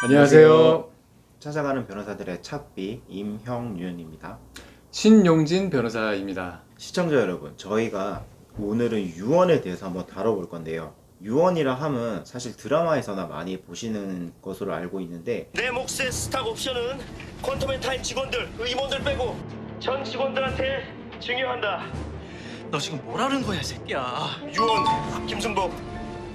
안녕하세요. 찾아가는 변호사들의 찾비 임형윤입니다. 신용진 변호사입니다. 시청자 여러분, 저희가 오늘은 유언에 대해서 한번 다뤄볼 건데요. 유언이라 함은 사실 드라마에서나 많이 보시는 것으로 알고 있는데 내 몫의 스탁 옵션은 퀀텀의 타임 직원들, 임원들 빼고 전 직원들한테 증여한다. 너 지금 뭐라는 거야, 새끼야? 유언, 김순복,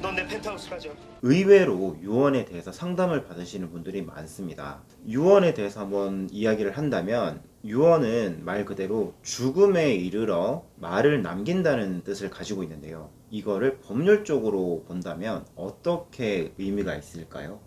넌 내 펜트하우스 가져. 의외로 유언에 대해서 상담을 받으시는 분들이 많습니다. 유언에 대해서 한번 이야기를 한다면 유언은 말 그대로 죽음에 이르러 말을 남긴다는 뜻을 가지고 있는데요. 이거를 법률적으로 본다면 어떻게 의미가 있을까요?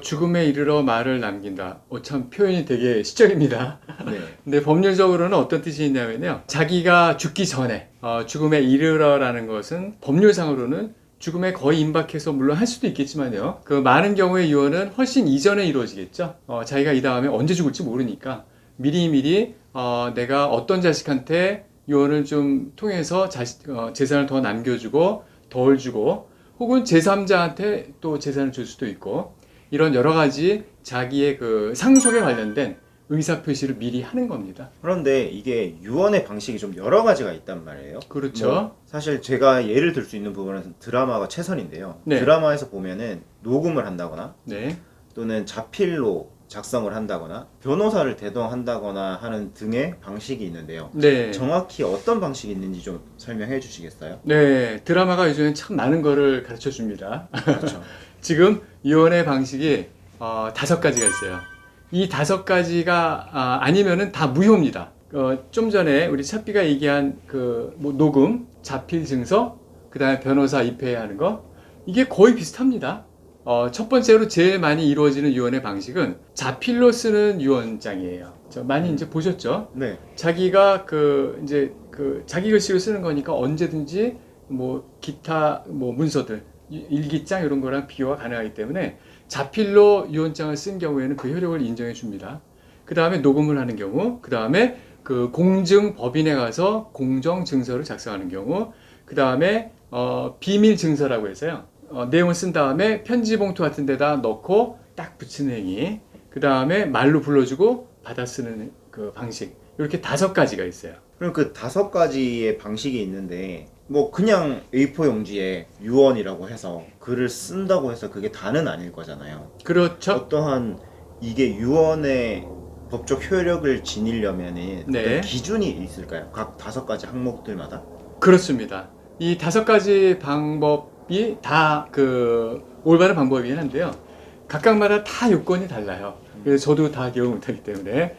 죽음에 이르러 말을 남긴다. 참 표현이 되게 시적입니다. 네. 근데 법률적으로는 어떤 뜻이 있냐면요. 자기가 죽기 전에 죽음에 이르러라는 것은 법률상으로는 죽음에 거의 임박해서 물론 할 수도 있겠지만요. 그 많은 경우의 유언은 훨씬 이전에 이루어지겠죠. 자기가 이 다음에 언제 죽을지 모르니까 미리미리 내가 어떤 자식한테 유언을 좀 통해서 재산을 더 남겨주고 덜 주고 혹은 제3자한테 또 재산을 줄 수도 있고 이런 여러 가지 자기의 그 상속에 관련된 의사표시를 미리 하는 겁니다. 그런데 이게 유언의 방식이 좀 여러 가지가 있단 말이에요. 그렇죠. 사실 제가 예를 들 수 있는 부분은 드라마가 최선인데요. 네. 드라마에서 보면은 녹음을 한다거나 네. 또는 자필로 작성을 한다거나 변호사를 대동한다거나 하는 등의 방식이 있는데요. 네. 정확히 어떤 방식이 있는지 좀 설명해 주시겠어요? 네. 드라마가 요즘엔 참 많은 거를 가르쳐 줍니다. 그렇죠. 지금 유언의 방식이 5가지가 있어요. 이 5가지가 아니면은 다 무효입니다. 좀 전에 우리 찻비가 얘기한 뭐 녹음, 자필 증서, 그 다음에 변호사 입회해야 하는 거, 이게 거의 비슷합니다. 첫 번째로 제일 많이 이루어지는 유언의 방식은 자필로 쓰는 유언장이에요. 많이 이제 보셨죠? 네. 자기가 자기 글씨로 쓰는 거니까 언제든지 뭐 기타 뭐 문서들, 일기장 이런 거랑 비교가 가능하기 때문에 자필로 유언장을 쓴 경우에는 그 효력을 인정해 줍니다. 그 다음에 녹음을 하는 경우, 그 다음에 그 공증법인에 가서 공정증서를 작성하는 경우, 그 다음에 비밀 증서라고 해서요. 내용을 쓴 다음에 편지 봉투 같은 데다 넣고 딱 붙이는 행위, 그 다음에 말로 불러주고 받아 쓰는 그 방식, 이렇게 5가지가 있어요. 그럼 그 5가지의 방식이 있는데 뭐 그냥 A4 용지에 유언이라고 해서 글을 쓴다고 해서 그게 다는 아닐 거잖아요. 그렇죠. 어떠한 이게 유언의 법적 효력을 지니려면은 네. 어떤 기준이 있을까요? 각 5가지 항목들마다? 그렇습니다. 이 5가지 방법이 다 올바른 방법이긴 한데요. 각각마다 다 요건이 달라요. 그래서 저도 다 기억 못하기 때문에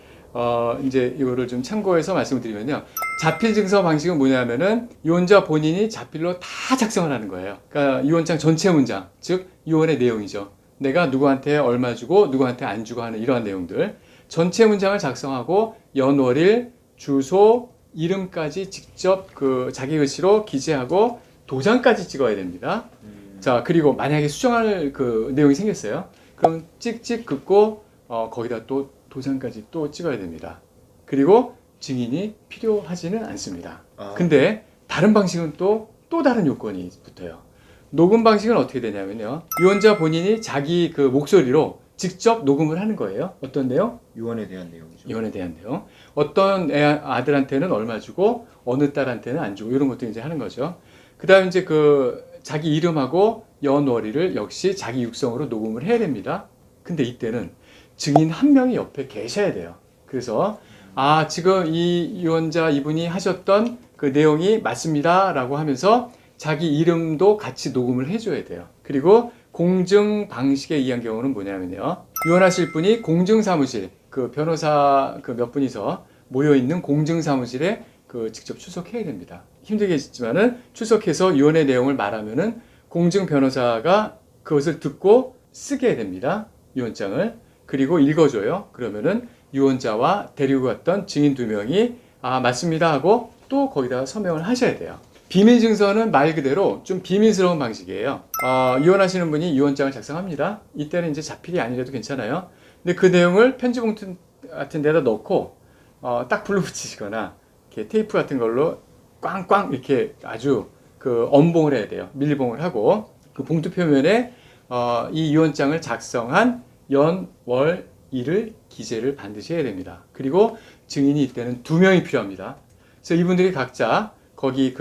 이제 이거를 좀 참고해서 말씀을 드리면요. 자필 증서 방식은 뭐냐면은 유언자 본인이 자필로 다 작성을 하는 거예요. 그러니까 유언장 전체 문장, 즉 유언의 내용이죠. 내가 누구한테 얼마 주고 누구한테 안 주고 하는 이러한 내용들. 전체 문장을 작성하고 연월일, 주소, 이름까지 직접 자기 글씨로 기재하고 도장까지 찍어야 됩니다. 자, 그리고 만약에 수정할 내용이 생겼어요. 그럼 찍찍 긋고 거기다 또 도장까지 또 찍어야 됩니다. 그리고 증인이 필요하지는 않습니다. 근데 다른 방식은 또 다른 요건이 붙어요. 녹음 방식은 어떻게 되냐면요. 유언자 본인이 자기 목소리로 직접 녹음을 하는 거예요. 어떤 내용? 유언에 대한 내용이죠. 유언에 대한 내용. 어떤 아들한테는 얼마 주고 어느 딸한테는 안 주고 이런 것도 이제 하는 거죠. 그다음 이제 자기 이름하고 연월일을 역시 자기 육성으로 녹음을 해야 됩니다. 근데 이때는 증인 한 명이 옆에 계셔야 돼요. 그래서 지금 이 유언자 이분이 하셨던 그 내용이 맞습니다라고 하면서 자기 이름도 같이 녹음을 해줘야 돼요. 그리고 공증 방식에 의한 경우는 뭐냐면요. 유언하실 분이 공증사무실, 변호사 몇 분이서 모여있는 공증사무실에 직접 출석해야 됩니다. 힘들겠지만은 출석해서 유언의 내용을 말하면은 공증 변호사가 그것을 듣고 쓰게 됩니다. 유언장을. 그리고 읽어줘요. 그러면은 유언자와 데리고 갔던 증인 2명이 맞습니다 하고 또 거기다가 서명을 하셔야 돼요. 비밀 증서는 말 그대로 좀 비밀스러운 방식이에요. 유언하시는 분이 유언장을 작성합니다. 이때는 이제 자필이 아니라도 괜찮아요. 근데 그 내용을 편지 봉투 같은 데다 넣고 딱 불로 붙이시거나 이렇게 테이프 같은 걸로 꽝꽝 이렇게 아주 엄봉을 해야 돼요. 밀봉을 하고 그 봉투 표면에 이 유언장을 작성한 연, 월, 일을 기재를 반드시 해야 됩니다. 그리고 증인이 이때는 2명이 필요합니다. 그래서 이분들이 각자 거기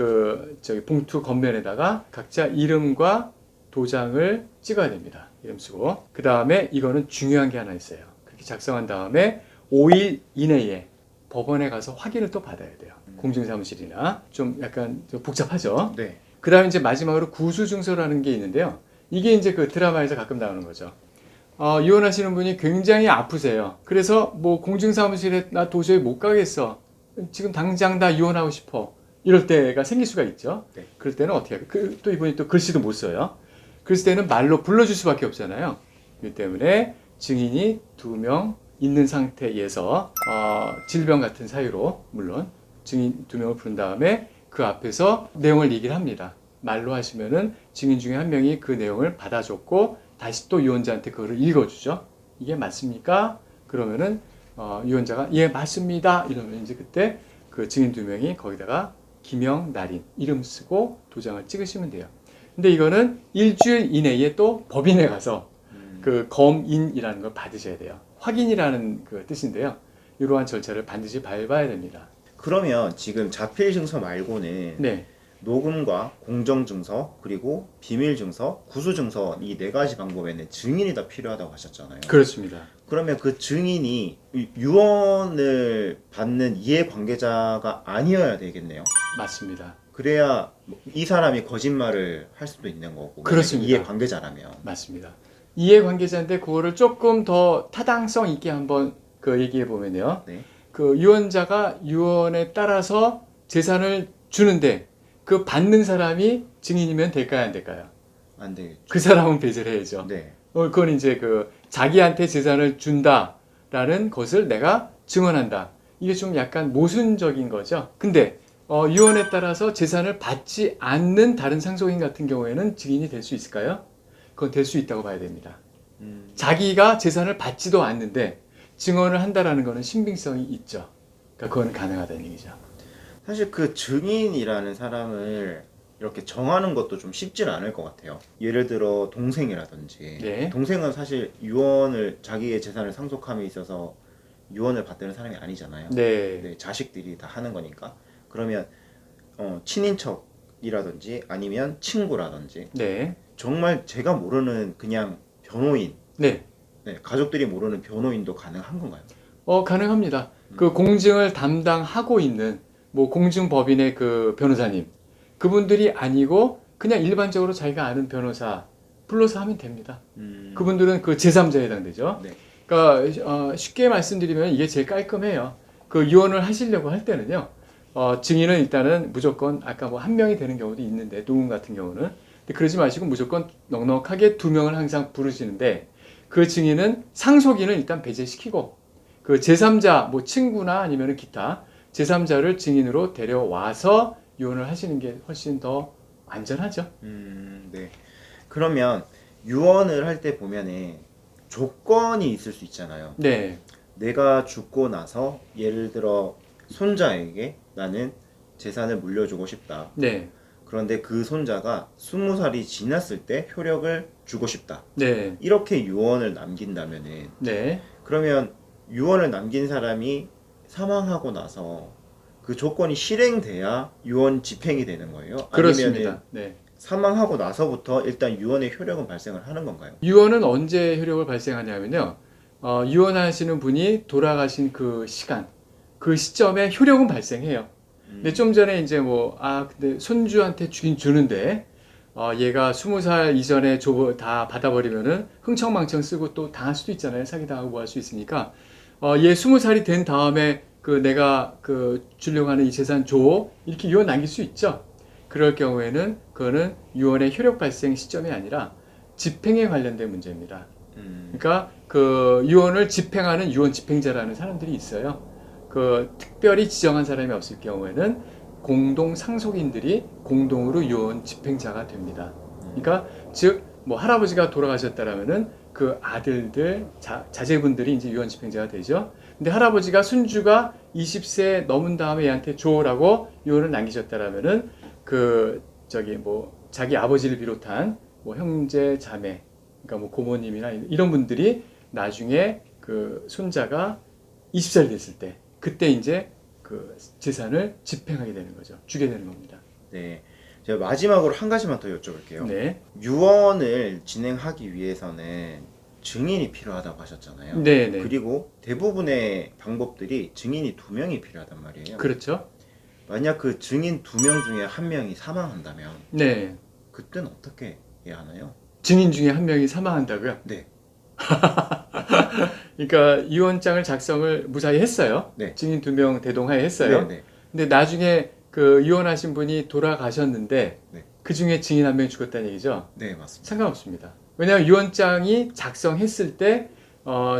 봉투 겉면에다가 각자 이름과 도장을 찍어야 됩니다. 이름 쓰고. 그 다음에 이거는 중요한 게 하나 있어요. 그렇게 작성한 다음에 5일 이내에 법원에 가서 확인을 또 받아야 돼요. 공증사무실이나 좀 약간 좀 복잡하죠. 네. 그 다음에 이제 마지막으로 구수증서라는 게 있는데요. 이게 이제 그 드라마에서 가끔 나오는 거죠. 이혼하시는 분이 굉장히 아프세요. 그래서 뭐 공증사무실에 나 도저히 못 가겠어. 지금 당장 다 이혼하고 싶어. 이럴 때가 생길 수가 있죠. 네. 그럴 때는 어떻게 할까요? 또 이분이 또 글씨도 못 써요. 그랬을 때는 말로 불러줄 수밖에 없잖아요. 그렇기 때문에 증인이 2명 있는 상태에서 질병 같은 사유로 물론 증인 2명을 부른 다음에 그 앞에서 내용을 얘기를 합니다. 말로 하시면은 증인 중에 한 명이 그 내용을 받아줬고 다시 또 유언자한테 그거를 읽어주죠. 이게 맞습니까? 그러면은 유언자가 예 맞습니다. 이러면 이제 그때 그 증인 2명이 거기다가 기명, 날인, 이름 쓰고 도장을 찍으시면 돼요. 근데 이거는 일주일 이내에 또 법인에 가서 그 검인이라는 걸 받으셔야 돼요. 확인이라는 그 뜻인데요. 이러한 절차를 반드시 밟아야 됩니다. 그러면 지금 자필증서 말고는 네, 녹음과 공정증서 그리고 비밀증서, 구수증서 이 4가지 방법에는 증인이 다 필요하다고 하셨잖아요. 그렇습니다. 그러면 그 증인이 유언을 받는 이해관계자가 아니어야 되겠네요. 맞습니다. 그래야 이 사람이 거짓말을 할 수도 있는 거고. 그렇습니다. 이해관계자라면. 맞습니다. 이해관계자인데 그거를 조금 더 타당성 있게 한번 그 얘기해 보면요. 네. 그 유언자가 유언에 따라서 재산을 주는데 그 받는 사람이 증인이면 될까요, 안 될까요? 안 되겠죠. 그 사람은 배제를 해야죠. 네. 그건 이제 그 자기한테 재산을 준다라는 것을 내가 증언한다. 이게 좀 약간 모순적인 거죠. 근데 유언에 따라서 재산을 받지 않는 다른 상속인 같은 경우에는 증인이 될 수 있을까요? 그건 될 수 있다고 봐야 됩니다. 자기가 재산을 받지도 않는데 증언을 한다라는 것은 신빙성이 있죠. 그러니까 그건 가능하다는 얘기죠. 사실 그 증인이라는 사람을 이렇게 정하는 것도 좀 쉽지는 않을 것 같아요. 예를 들어 동생이라든지 네. 동생은 사실 유언을 자기의 재산을 상속함에 있어서 유언을 받드는 사람이 아니잖아요. 네. 네, 자식들이 다 하는 거니까. 그러면 친인척이라든지 아니면 친구라든지 네. 정말 제가 모르는 그냥 변호인, 네. 네, 가족들이 모르는 변호인도 가능한 건가요? 가능합니다. 그 공증을 담당하고 있는 뭐 공증법인의 그 변호사님 그분들이 아니고 그냥 일반적으로 자기가 아는 변호사 불러서 하면 됩니다. 그분들은 그 제3자에 해당되죠. 네. 그러니까 쉽게 말씀드리면 이게 제일 깔끔해요. 그 유언을 하시려고 할 때는요. 증인은 일단은 무조건 아까 뭐 1명이 되는 경우도 있는데 녹음 같은 경우는 근데 그러지 마시고 무조건 넉넉하게 2명을 항상 부르시는데 그 증인은 상속인을 일단 배제시키고 그 제3자 뭐 친구나 아니면 기타 제3자를 증인으로 데려와서 유언을 하시는 게 훨씬 더 안전하죠. 네. 그러면 유언을 할 때 보면은 조건이 있을 수 있잖아요. 네. 내가 죽고 나서 예를 들어 손자에게 나는 재산을 물려주고 싶다. 네. 그런데 그 손자가 20살이 지났을 때 효력을 주고 싶다. 네. 이렇게 유언을 남긴다면은 네. 그러면 유언을 남긴 사람이 사망하고 나서 그 조건이 실행돼야 유언 집행이 되는 거예요? 그렇습니다. 아니면은 네. 사망하고 나서부터 일단 유언의 효력은 발생을 하는 건가요? 유언은 언제 효력을 발생하냐면요. 유언하시는 분이 돌아가신 그 시간, 그 시점에 효력은 발생해요. 근데 좀 전에 이제 근데 손주한테 주긴 주는데, 얘가 20살 이전에 다 받아버리면은 흥청망청 쓰고 또 당할 수도 있잖아요. 사기당하고 뭐 할 수 있으니까. 얘 20살이 된 다음에 내가 주려고 하는 이 재산 줘. 이렇게 유언 남길 수 있죠. 그럴 경우에는 그거는 유언의 효력 발생 시점이 아니라 집행에 관련된 문제입니다. 그러니까 그 유언을 집행하는 유언 집행자라는 사람들이 있어요. 특별히 지정한 사람이 없을 경우에는 공동 상속인들이 공동으로 유언 집행자가 됩니다. 그러니까 즉 할아버지가 돌아가셨다라면은 그 아들들 자제분들이 이제 유언 집행자가 되죠. 근데 할아버지가 손주가 20세 넘은 다음에 얘한테 줘라고 유언을 남기셨다라면은 자기 아버지를 비롯한 형제 자매 그러니까 고모님이나 이런 분들이 나중에 그 손자가 20살이 됐을 때 그때 이제 그 재산을 집행하게 되는 거죠. 주게 되는 겁니다. 네. 제가 마지막으로 한 가지만 더 여쭤볼게요. 네. 유언을 진행하기 위해서는 증인이 필요하다고 하셨잖아요. 네, 네. 그리고 대부분의 방법들이 증인이 2명이 필요하단 말이에요. 그렇죠. 만약 그 증인 2명 중에 1명이 사망한다면 네. 그때는 어떻게 해야 하나요? 증인 중에 한 명이 사망한다고요? 네. 그러니까 유언장을 작성을 무사히 했어요. 네. 증인 2명 대동하에 했어요. 네, 네. 근데 나중에 그 유언하신 분이 돌아가셨는데 네. 그 중에 증인 1명이 죽었다는 얘기죠? 네, 맞습니다. 상관없습니다. 왜냐하면 유언장이 작성했을 때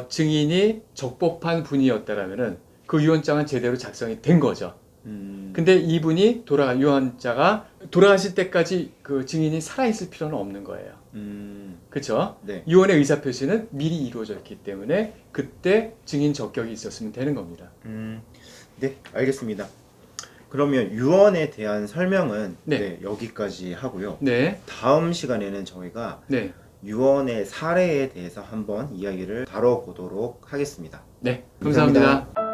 증인이 적법한 분이었다라면은 그 유언장은 제대로 작성이 된 거죠. 근데 이분이 유언자가 돌아가실 때까지 그 증인이 살아있을 필요는 없는 거예요. 그렇죠? 네. 유언의 의사 표시는 미리 이루어졌기 때문에 그때 증인 적격이 있었으면 되는 겁니다. 네, 알겠습니다. 그러면 유언에 대한 설명은 네. 네, 여기까지 하고요. 네, 다음 시간에는 저희가 네, 유언의 사례에 대해서 한번 이야기를 다뤄보도록 하겠습니다. 네. 감사합니다. 감사합니다.